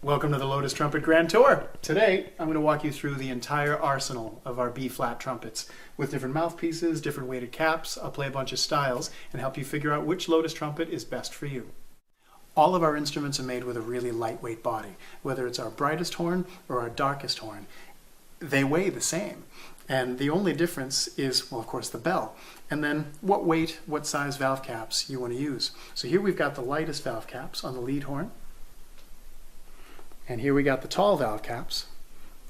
Welcome to the Lotus Trumpet Grand Tour. Today, I'm going to walk you through the entire arsenal of our B-flat trumpets with different mouthpieces, different weighted caps. I'll play a bunch of styles and help you figure out which Lotus trumpet is best for you. All of our instruments are made with a really lightweight body, whether it's our brightest horn or our darkest horn. They weigh the same. And the only difference is, well, of course, the bell. And then what weight, what size valve caps you want to use. So here we've got the lightest valve caps on the lead horn. And here we got the tall valve caps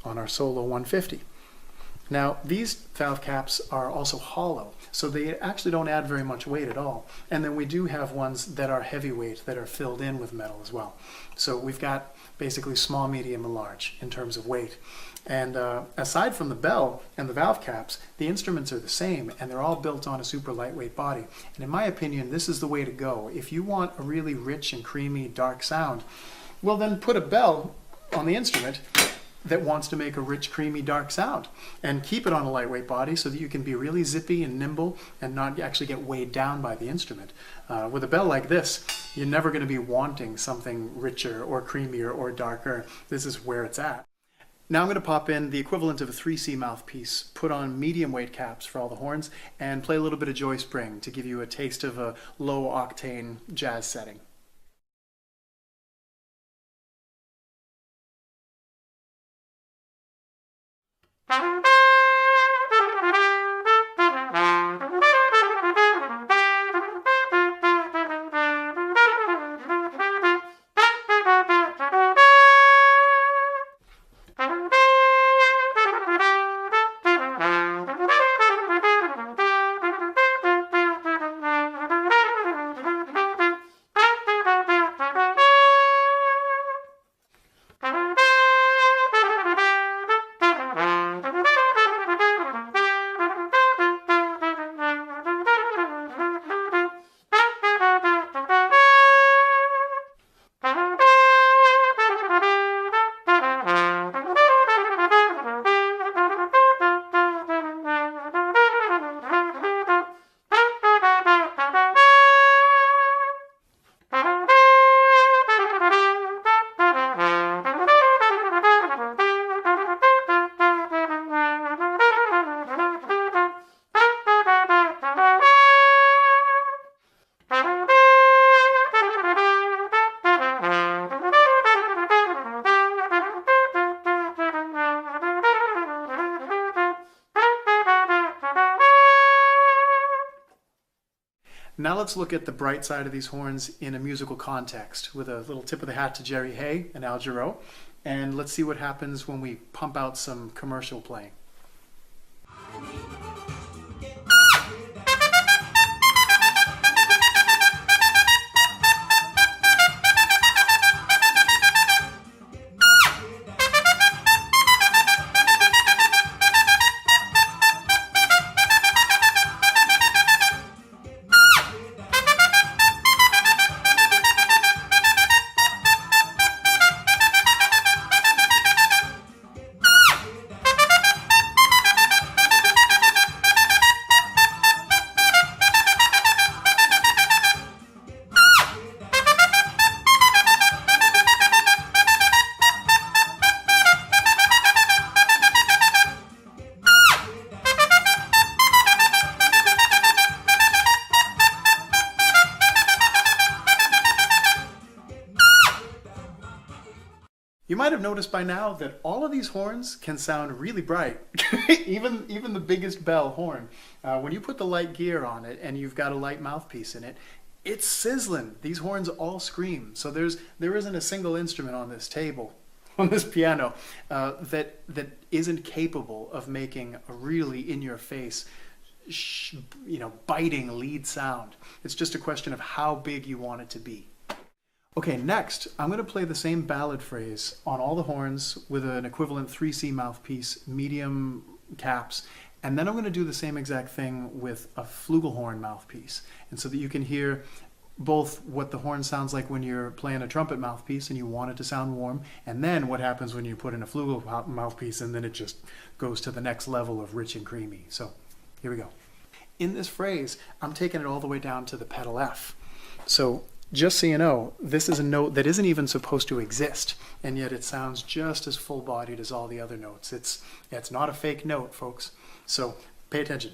on our solo 150. Now, these valve caps are also hollow, so they actually don't add very much weight at all. And then we do have ones that are heavyweight, that are filled in with metal as well. So we've got basically small, medium, and large in terms of weight. And aside from the bell and the valve caps, the instruments are the same, and they're all built on a super lightweight body. And in my opinion, this is the way to go. If you want a really rich and creamy, dark sound, well then put a bell on the instrument that wants to make a rich, creamy, dark sound. And keep it on a lightweight body so that you can be really zippy and nimble and not actually get weighed down by the instrument. With a bell like this, you're never going to be wanting something richer or creamier or darker. This is where it's at. Now I'm going to pop in the equivalent of a 3C mouthpiece, put on medium weight caps for all the horns, and play a little bit of Joy Spring to give you a taste of a low octane jazz setting. Now let's look at the bright side of these horns in a musical context with a little tip of the hat to Jerry Hay and Al Jarreau, and let's see what happens when we pump out some commercial playing. You might have noticed by now that all of these horns can sound really bright, even the biggest bell horn. When you put the light gear on it and you've got a light mouthpiece in it, it's sizzling. These horns all scream. So there isn't a single instrument on this table, on this piano, that isn't capable of making a really in-your-face, biting lead sound. It's just a question of how big you want it to be. Okay, next, I'm going to play the same ballad phrase on all the horns with an equivalent 3C mouthpiece, medium caps, and then I'm going to do the same exact thing with a flugelhorn mouthpiece. And so that you can hear both what the horn sounds like when you're playing a trumpet mouthpiece and you want it to sound warm, and then what happens when you put in a flugel mouthpiece and then it just goes to the next level of rich and creamy. So here we go. In this phrase, I'm taking it all the way down to the pedal F. So just so you know, this is a note that isn't even supposed to exist, and yet it sounds just as full-bodied as all the other notes. It's not a fake note, folks. So pay attention.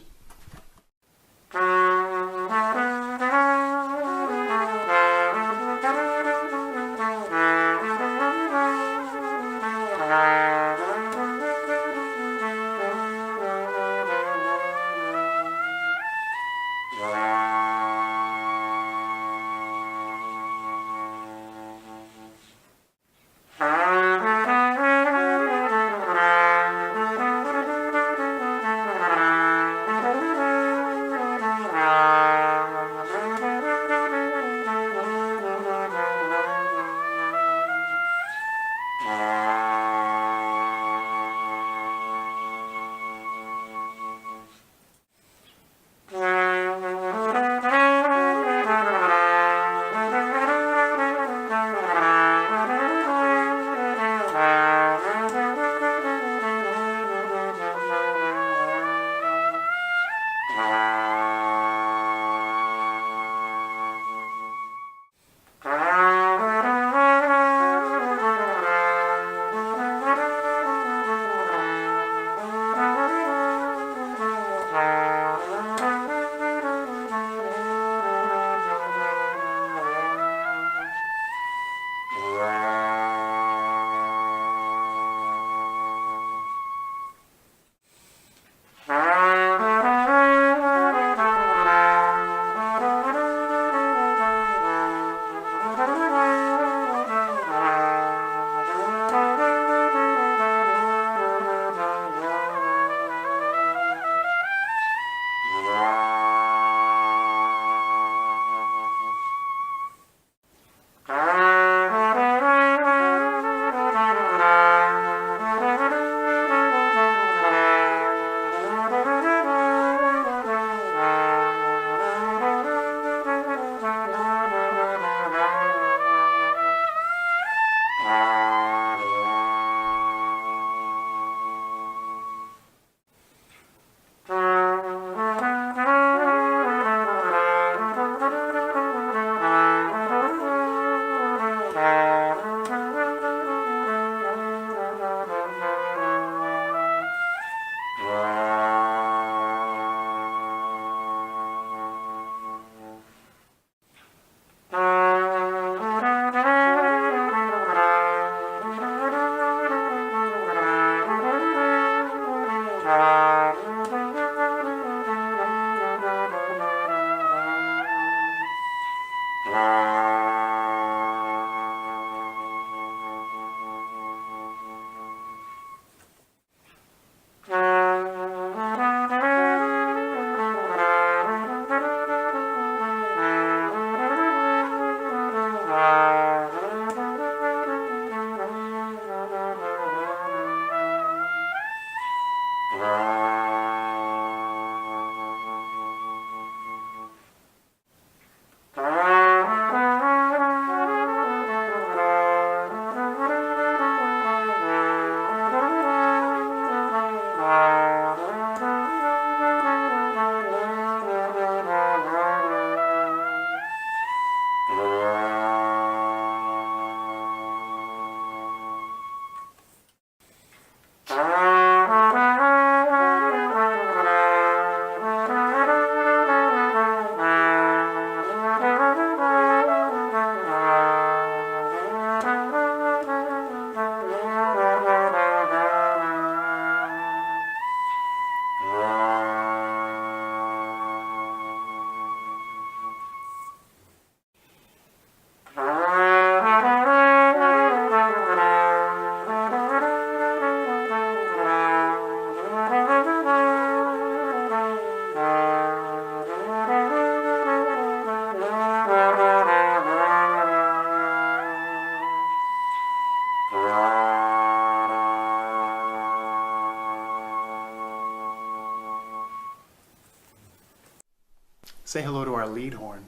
Say hello to our lead horn.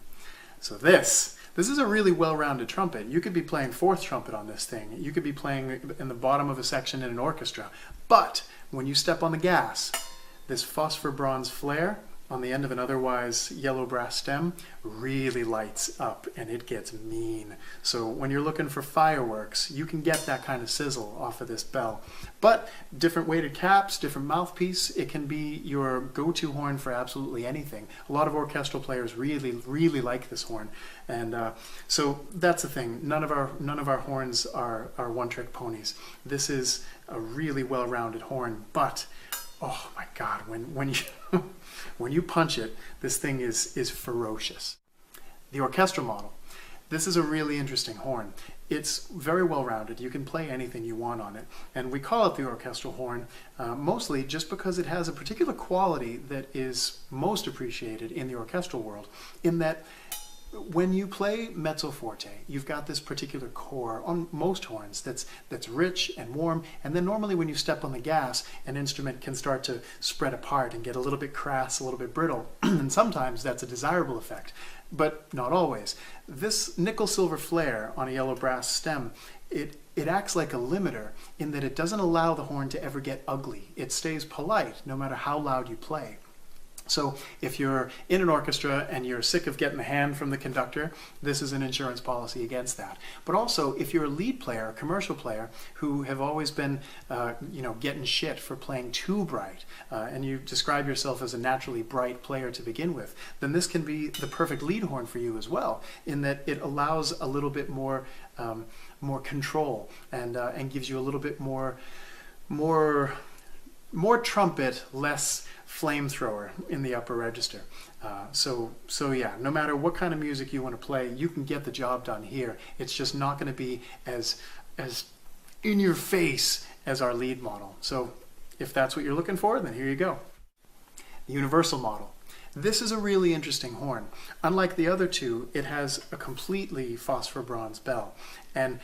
So this is a really well-rounded trumpet. You could be playing fourth trumpet on this thing. You could be playing in the bottom of a section in an orchestra. But when you step on the gas, this phosphor bronze flare on the end of an otherwise yellow brass stem really lights up and it gets mean. So when you're looking for fireworks, you can get that kind of sizzle off of this bell. But different weighted caps, different mouthpiece, it can be your go-to horn for absolutely anything. A lot of orchestral players really like this horn. And so that's the thing. None of our horns are one-trick ponies. This is a really well-rounded horn, but oh my God, when you when you punch it, this thing is ferocious. The orchestral model. This is a really interesting horn. It's very well rounded. You can play anything you want on it. And we call it the orchestral horn mostly just because it has a particular quality that is most appreciated in the orchestral world, in that when you play mezzo forte, you've got this particular core on most horns that's rich and warm, and then normally when you step on the gas, an instrument can start to spread apart and get a little bit crass, a little bit brittle, and sometimes that's a desirable effect, but not always. This nickel-silver flare on a yellow brass stem, it acts like a limiter in that it doesn't allow the horn to ever get ugly. It stays polite no matter how loud you play. So if you're in an orchestra and you're sick of getting the hand from the conductor, this is an insurance policy against that. But also, if you're a lead player, a commercial player, who have always been getting shit for playing too bright, and you describe yourself as a naturally bright player to begin with, then this can be the perfect lead horn for you as well, in that it allows a little bit more control and gives you a little bit more trumpet, less flamethrower in the upper register. So yeah, no matter what kind of music you want to play, you can get the job done here. It's just not going to be as in your face as our lead model. So if that's what you're looking for, then here you go. The universal model. This is a really interesting horn. Unlike the other two, it has a completely phosphor bronze bell. And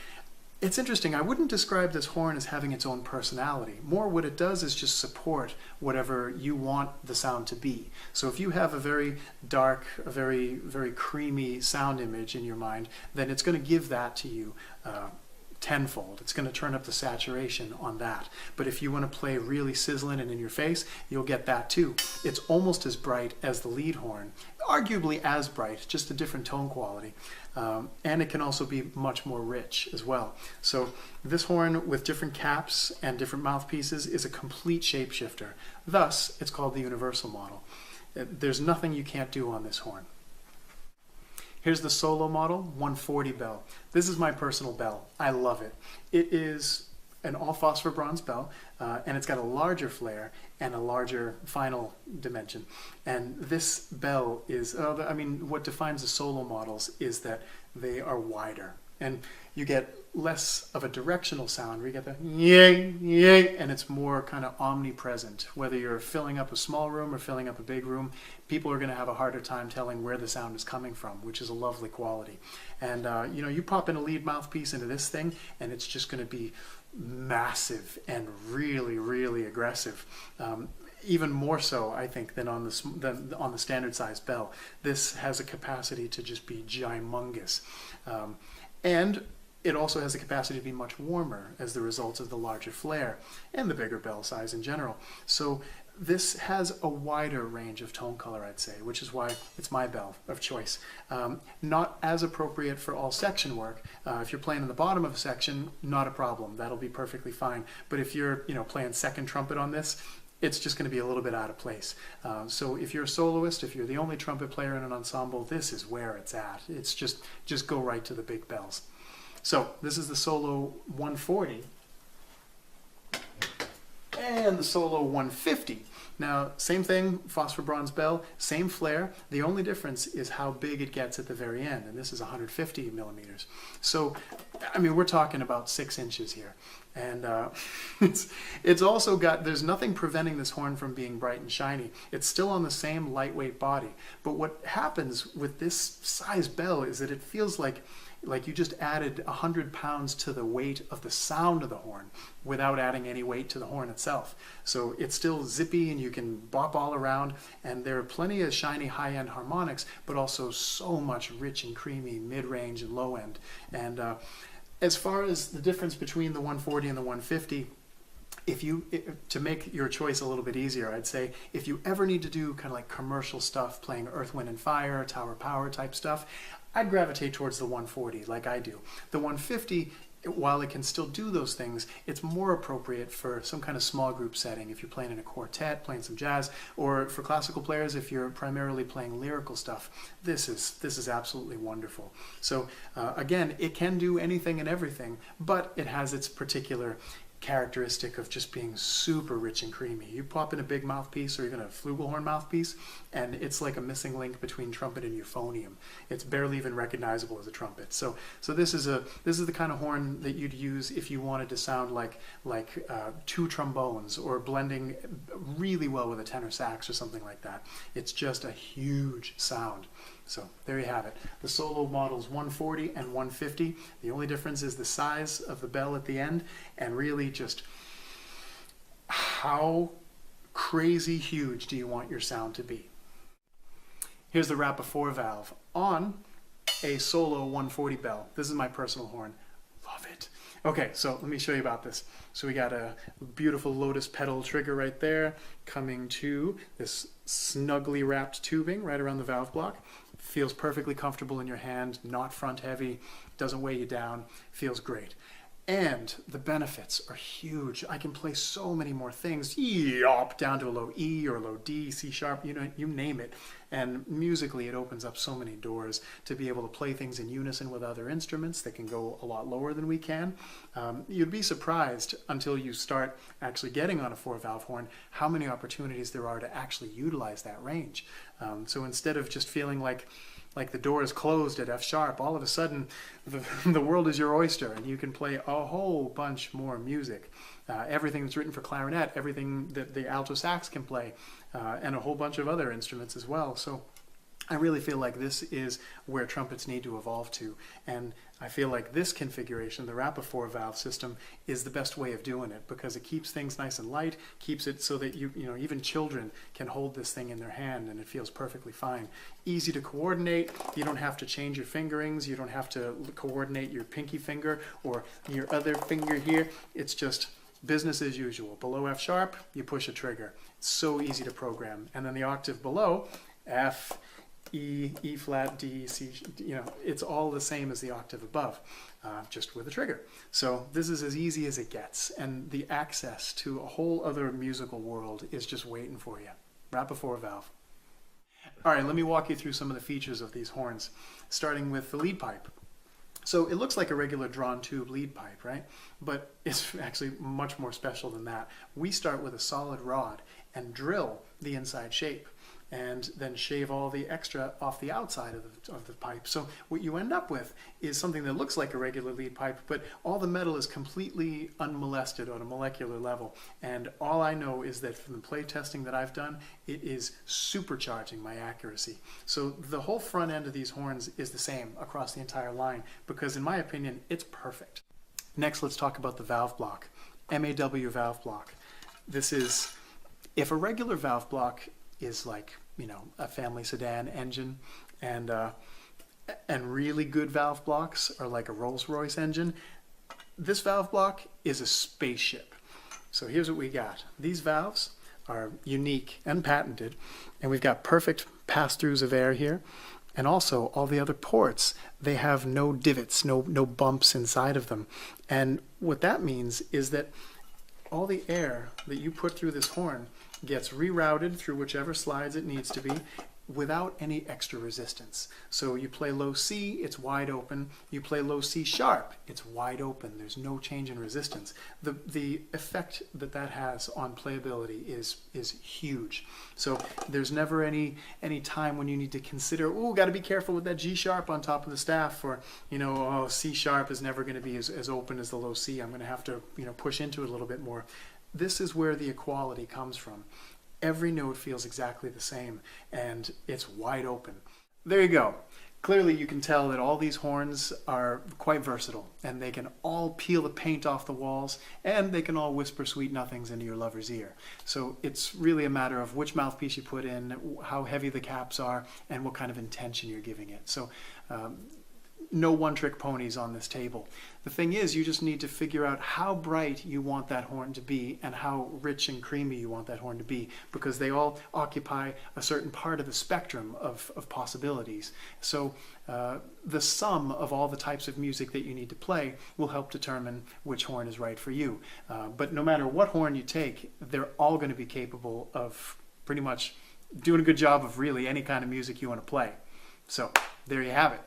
it's interesting, I wouldn't describe this horn as having its own personality. More what it does is just support whatever you want the sound to be. So if you have a very dark, a very creamy sound image in your mind, then it's going to give that to you tenfold. It's going to turn up the saturation on that. But if you want to play really sizzling and in your face, you'll get that too. It's almost as bright as the lead horn, arguably as bright, just a different tone quality. And it can also be much more rich as well. So this horn with different caps and different mouthpieces is a complete shapeshifter. Thus, it's called the universal model. There's nothing you can't do on this horn. Here's the solo model, 140 bell. This is my personal bell. I love it. It is an all phosphor bronze bell, and it's got a larger flare and a larger final dimension. And this bell is, what defines the solo models is that they are wider. And you get less of a directional sound where you get the yay, yay, and it's more kind of omnipresent. Whether you're filling up a small room or filling up a big room, people are going to have a harder time telling where the sound is coming from, which is a lovely quality. And you pop in a lead mouthpiece into this thing, and it's just going to be massive and really aggressive. Even more so, I think, than on the standard size bell. This has a capacity to just be gymongous. And it also has the capacity to be much warmer as the result of the larger flare and the bigger bell size in general. So this has a wider range of tone color, I'd say, which is why it's my bell of choice. Not as appropriate for all section work. If you're playing in the bottom of a section, not a problem. That'll be perfectly fine. But if you're playing second trumpet on this, it's just going to be a little bit out of place. So if you're a soloist, if you're the only trumpet player in an ensemble, this is where it's at. It's just go right to the big bells. So this is the solo 140 and the solo 150. Now, same thing, phosphor bronze bell, same flare. The only difference is how big it gets at the very end, and this is 150 millimeters. So, we're talking about 6 inches here. And it's also got, there's nothing preventing this horn from being bright and shiny. It's still on the same lightweight body. But what happens with this size bell is that it feels like you just added 100 pounds to the weight of the sound of the horn without adding any weight to the horn itself. So it's still zippy and you can bop all around, and there are plenty of shiny high-end harmonics, but also so much rich and creamy mid-range and low-end. And as far as the difference between the 140 and the 150, To make your choice a little bit easier, I'd say if you ever need to do kind of like commercial stuff, playing Earth, Wind and Fire, Tower Power type stuff, I'd gravitate towards the 140 like I do. The 150, while it can still do those things, it's more appropriate for some kind of small group setting if you're playing in a quartet, playing some jazz, or for classical players if you're primarily playing lyrical stuff. This is absolutely wonderful. So again, it can do anything and everything, but it has its particular characteristic of just being super rich and creamy. You pop in a big mouthpiece or even a flugelhorn mouthpiece, and it's like a missing link between trumpet and euphonium. It's barely even recognizable as a trumpet. So this is the kind of horn that you'd use if you wanted to sound like two trombones, or blending really well with a tenor sax or something like that. It's just a huge sound. So there you have it. The solo models 140 and 150. The only difference is the size of the bell at the end, and really just how crazy huge do you want your sound to be. Here's the Rappa 4 valve on a solo 140 bell. This is my personal horn. Love it. Okay, so let me show you about this. So we got a beautiful Lotus pedal trigger right there, coming to this snugly wrapped tubing right around the valve block. Feels perfectly comfortable in your hand, not front heavy, doesn't weigh you down, feels great. And the benefits are huge. I can play so many more things, up down to a low E or a low D, C sharp, you name it. And musically, it opens up so many doors to be able to play things in unison with other instruments that can go a lot lower than we can. You'd be surprised until you start actually getting on a 4-valve horn how many opportunities there are to actually utilize that range. So instead of just feeling like the door is closed at F sharp, all of a sudden the world is your oyster and you can play a whole bunch more music. Everything that's written for clarinet, everything that the alto sax can play, and a whole bunch of other instruments as well. So I really feel like this is where trumpets need to evolve to, and I feel like this configuration, the Rappa 4-valve system, is the best way of doing it, because it keeps things nice and light, keeps it so that even children can hold this thing in their hand and it feels perfectly fine. Easy to coordinate. You don't have to change your fingerings. You don't have to coordinate your pinky finger or your other finger here. It's just business as usual. Below F sharp, you push a trigger. It's so easy to program. And then the octave below, F, E, E flat, D, C, it's all the same as the octave above, just with a trigger. So this is as easy as it gets, and the access to a whole other musical world is just waiting for you. Rappa 4-valve. All right, let me walk you through some of the features of these horns, starting with the lead pipe. So it looks like a regular drawn tube lead pipe, right? But it's actually much more special than that. We start with a solid rod and drill the inside shape, and then shave all the extra off the outside of the pipe. So what you end up with is something that looks like a regular lead pipe, but all the metal is completely unmolested on a molecular level. And all I know is that from the play testing that I've done, it is supercharging my accuracy. So the whole front end of these horns is the same across the entire line, because in my opinion, it's perfect. Next, let's talk about the valve block. MAW valve block. This is, if a regular valve block is like, a family sedan engine, and really good valve blocks are like a Rolls-Royce engine, this valve block is a spaceship. So here's what we got. These valves are unique and patented, and we've got perfect pass-throughs of air here, and also all the other ports, they have no divots, no bumps inside of them. And what that means is that all the air that you put through this horn gets rerouted through whichever slides it needs to be without any extra resistance. So you play low C, it's wide open. You play low C sharp, it's wide open. There's no change in resistance. The effect that has on playability is huge. So there's never any time when you need to consider, got to be careful with that G sharp on top of the staff, or C sharp is never going to be as open as the low C. I'm going to have to push into it a little bit more. This is where the equality comes from. Every note feels exactly the same, and it's wide open. There you go. Clearly you can tell that all these horns are quite versatile, and they can all peel the paint off the walls, and they can all whisper sweet nothings into your lover's ear. So it's really a matter of which mouthpiece you put in, how heavy the caps are, and what kind of intention you're giving it. So no one-trick ponies on this table. The thing is, you just need to figure out how bright you want that horn to be and how rich and creamy you want that horn to be, because they all occupy a certain part of the spectrum of possibilities. So the sum of all the types of music that you need to play will help determine which horn is right for you. But no matter what horn you take, they're all going to be capable of pretty much doing a good job of really any kind of music you want to play. So there you have it.